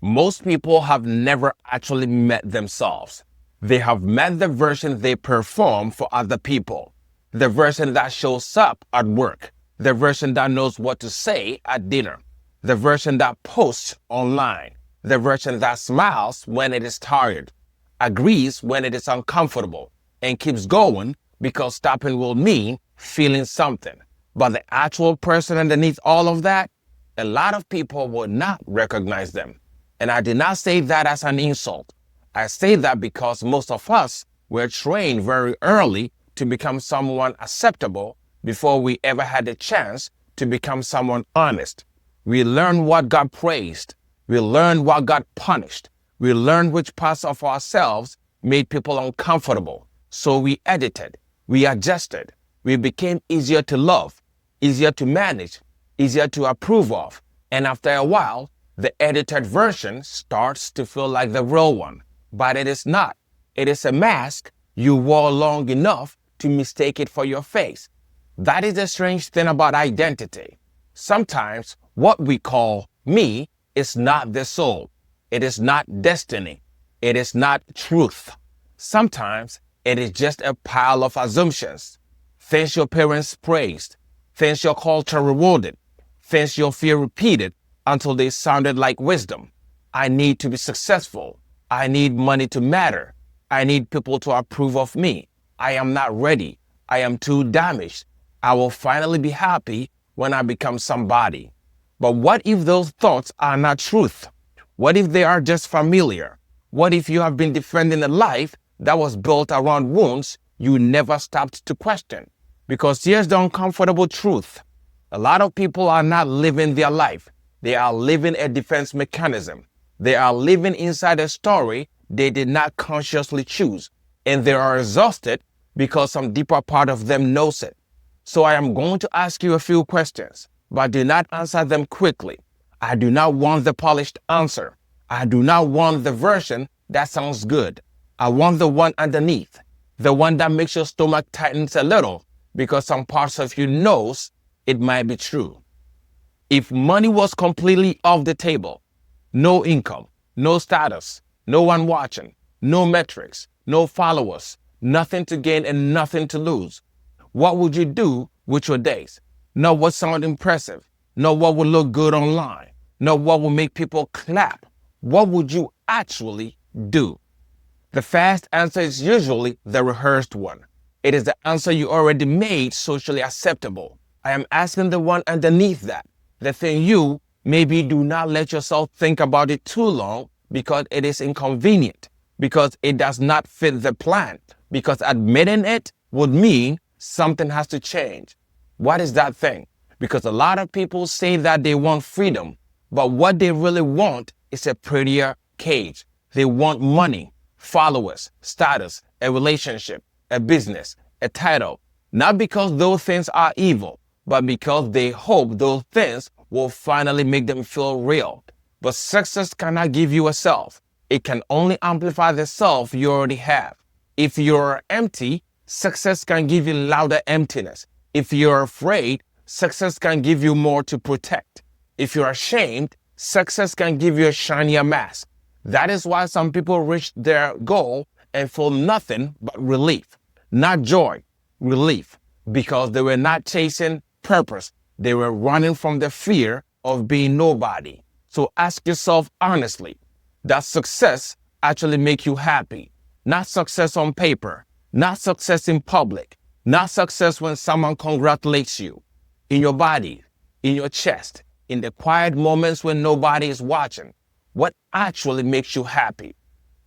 Most people have never actually met themselves. They have met the version they perform for other people, the version that shows up at work, the version that knows what to say at dinner, the version that posts online, the version that smiles when it is tired, agrees when it is uncomfortable, and keeps going because stopping will mean feeling something. But the actual person underneath all of that, a lot of people will not recognize them. And I did not say that as an insult. I say that because most of us were trained very early to become someone acceptable before we ever had a chance to become someone honest. We learned what got praised. We learned what got punished. We learned which parts of ourselves made people uncomfortable. So we edited, we adjusted, we became easier to love, easier to manage, easier to approve of. And after a while, the edited version starts to feel like the real one, but it is not. It is a mask you wore long enough to mistake it for your face. That is the strange thing about identity. Sometimes what we call me is not the soul. It is not destiny. It is not truth. Sometimes it is just a pile of assumptions. Things your parents praised, things your culture rewarded, things your fear repeated until they sounded like wisdom. I need to be successful. I need money to matter. I need people to approve of me. I am not ready. I am too damaged. I will finally be happy when I become somebody. But what if those thoughts are not truth? What if they are just familiar? What if you have been defending a life that was built around wounds you never stopped to question? Because here's the uncomfortable truth. A lot of people are not living their life. They are living a defense mechanism. They are living inside a story they did not consciously choose. And they are exhausted because some deeper part of them knows it. So I am going to ask you a few questions, but do not answer them quickly. I do not want the polished answer. I do not want the version that sounds good. I want the one underneath, the one that makes your stomach tightens a little because some parts of you knows it might be true. If money was completely off the table, no income, no status, no one watching, no metrics, no followers, nothing to gain and nothing to lose, what would you do with your days? Not what sounds impressive, not what would look good online, not what would make people clap. What would you actually do? The fast answer is usually the rehearsed one. It is the answer you already made socially acceptable. I am asking the one underneath that. The thing you maybe do not let yourself think about it too long because it is inconvenient, because it does not fit the plan, because admitting it would mean something has to change. What is that thing? Because a lot of people say that they want freedom, but what they really want is a prettier cage. They want money, followers, status, a relationship, a business, a title, not because those things are evil, but because they hope those things will finally make them feel real. But success cannot give you a self. It can only amplify the self you already have. If you're empty, success can give you louder emptiness. If you're afraid, success can give you more to protect. If you're ashamed, success can give you a shinier mask. That is why some people reach their goal and feel nothing but relief. Not joy, relief. Because they were not chasing purpose. They were running from the fear of being nobody. So ask yourself honestly, does success actually make you happy? Not success on paper, not success in public, not success when someone congratulates you. In your body, in your chest, in the quiet moments when nobody is watching, what actually makes you happy?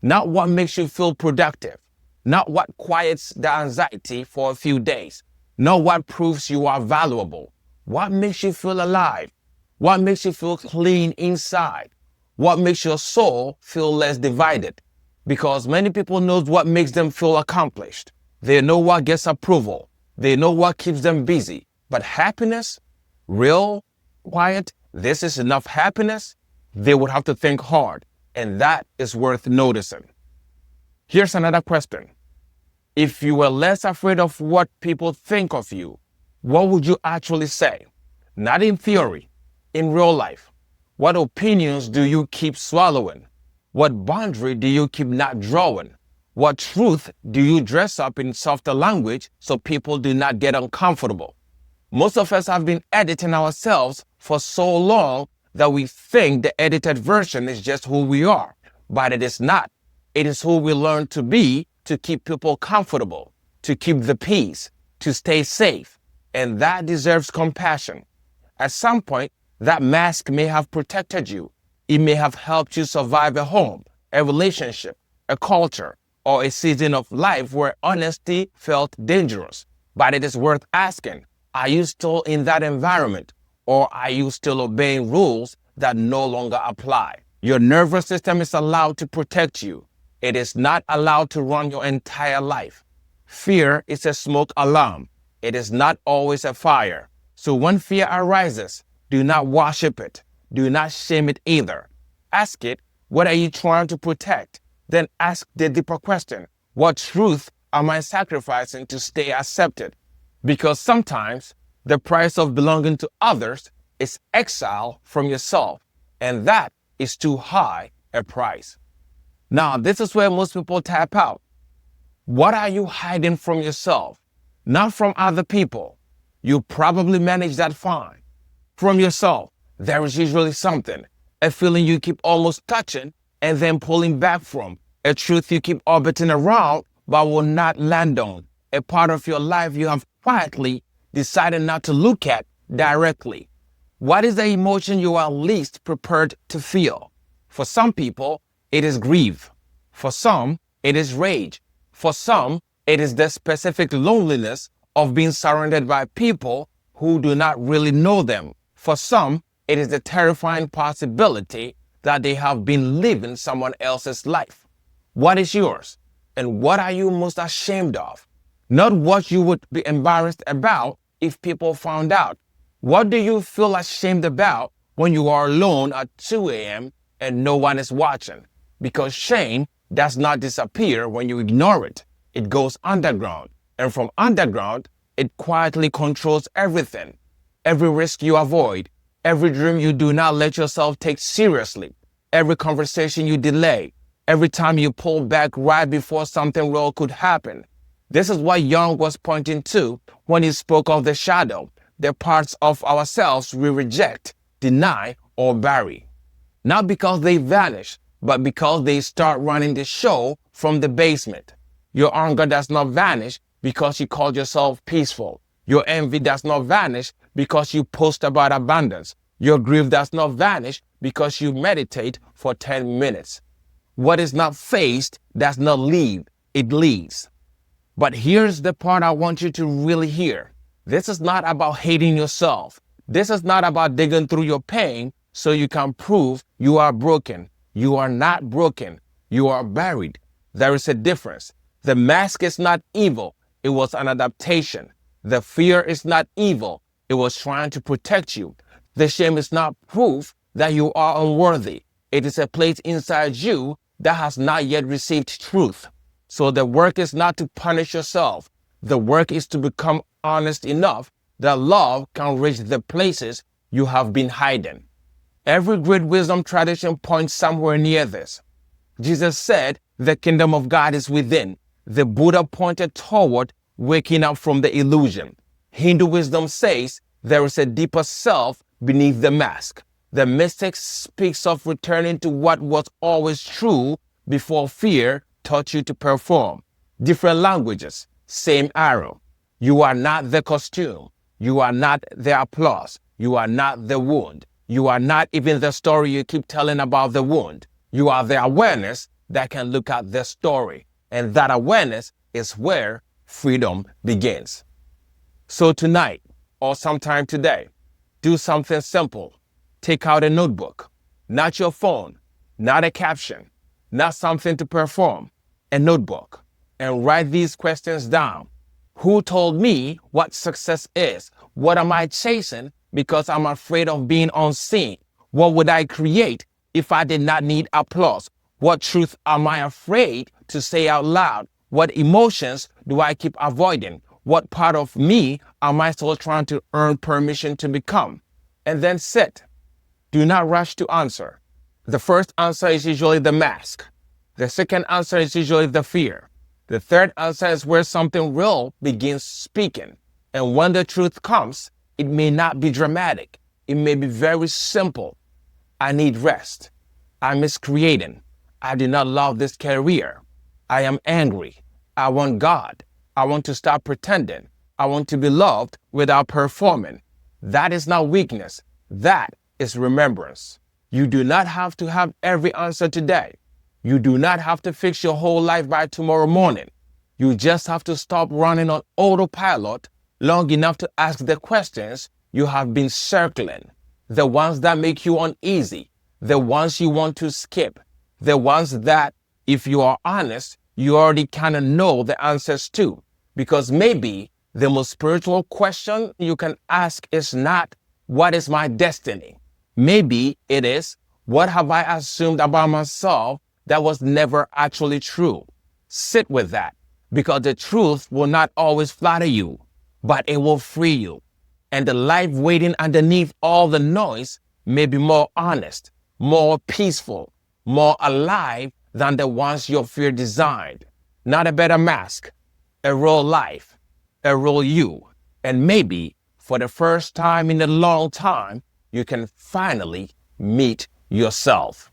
Not what makes you feel productive, not what quiets the anxiety for a few days, not what proves you are valuable. What makes you feel alive? What makes you feel clean inside? What makes your soul feel less divided? Because many people know what makes them feel accomplished. They know what gets approval. They know what keeps them busy. But happiness, real, quiet, this is enough happiness, they would have to think hard. And that is worth noticing. Here's another question. If you were less afraid of what people think of you, what would you actually say? Not in theory, in real life. What opinions do you keep swallowing? What boundary do you keep not drawing? What truth do you dress up in softer language so people do not get uncomfortable? Most of us have been editing ourselves for so long that we think the edited version is just who we are, but it is not. It is who we learn to be to keep people comfortable, to keep the peace, to stay safe, and that deserves compassion. At some point, that mask may have protected you. It may have helped you survive a home, a relationship, a culture, or a season of life where honesty felt dangerous. But it is worth asking, are you still in that environment, or are you still obeying rules that no longer apply? Your nervous system is allowed to protect you. It is not allowed to run your entire life. Fear is a smoke alarm. It is not always a fire. So when fear arises, do not worship it. Do not shame it either. Ask it, what are you trying to protect? Then ask the deeper question, what truth am I sacrificing to stay accepted? Because sometimes the price of belonging to others is exile from yourself, and that is too high a price. Now, this is where most people tap out. What are you hiding from yourself? Not from other people. You probably manage that fine. From yourself, there is usually something, a feeling you keep almost touching and then pulling back from, a truth you keep orbiting around but will not land on, a part of your life you have quietly decided not to look at directly. What is the emotion you are least prepared to feel? For some people, it is grief. For some, it is rage. For some, it is the specific loneliness of being surrounded by people who do not really know them. For some, it is the terrifying possibility that they have been living someone else's life. What is yours? And what are you most ashamed of? Not what you would be embarrassed about if people found out. What do you feel ashamed about when you are alone at 2 a.m. and no one is watching? Because shame does not disappear when you ignore it. It goes underground. And from underground, it quietly controls everything. Every risk you avoid, every dream you do not let yourself take seriously, every conversation you delay, every time you pull back right before something real could happen. This is what Young was pointing to when he spoke of the shadow, the parts of ourselves we reject, deny, or bury. Not because they vanish, but because they start running the show from the basement. Your anger does not vanish because you call yourself peaceful. Your envy does not vanish because you post about abundance. Your grief does not vanish because you meditate for 10 minutes. What is not faced does not leave, it leaves. But here's the part I want you to really hear. This is not about hating yourself. This is not about digging through your pain so you can prove you are broken. You are not broken. You are buried. There is a difference. The mask is not evil. It was an adaptation. The fear is not evil. It was trying to protect you. The shame is not proof that you are unworthy. It is a place inside you that has not yet received truth. So the work is not to punish yourself. The work is to become honest enough that love can reach the places you have been hiding. Every great wisdom tradition points somewhere near this. Jesus said, the kingdom of God is within. The Buddha pointed toward waking up from the illusion. Hindu wisdom says there is a deeper self beneath the mask. The mystic speaks of returning to what was always true before fear taught you to perform. Different languages, same arrow. You are not the costume. You are not the applause. You are not the wound. You are not even the story you keep telling about the wound. You are the awareness that can look at the story. And that awareness is where freedom begins. So tonight, or sometime today, do something simple. Take out a notebook, not your phone, not a caption, not something to perform, a notebook, and write these questions down. Who told me what success is? What am I chasing because I'm afraid of being unseen? What would I create if I did not need applause? What truth am I afraid to say out loud? What emotions do I keep avoiding? What part of me am I still trying to earn permission to become? And then sit. Do not rush to answer. The first answer is usually the mask. The second answer is usually the fear. The third answer is where something real begins speaking. And when the truth comes, it may not be dramatic. It may be very simple. I need rest. I miss creating. I do not love this career. I am angry. I want God. I want to stop pretending. I want to be loved without performing. That is not weakness. That is remembrance. You do not have to have every answer today. You do not have to fix your whole life by tomorrow morning. You just have to stop running on autopilot long enough to ask the questions you have been circling. The ones that make you uneasy. The ones you want to skip. The ones that, if you are honest, you already kind of know the answers to. Because maybe the most spiritual question you can ask is not, what is my destiny? Maybe it is, what have I assumed about myself that was never actually true? Sit with that, because the truth will not always flatter you, but it will free you. And the life waiting underneath all the noise may be more honest, more peaceful, more alive than the ones your fear designed. Not a better mask, a real life, a real you. And maybe for the first time in a long time, you can finally meet yourself.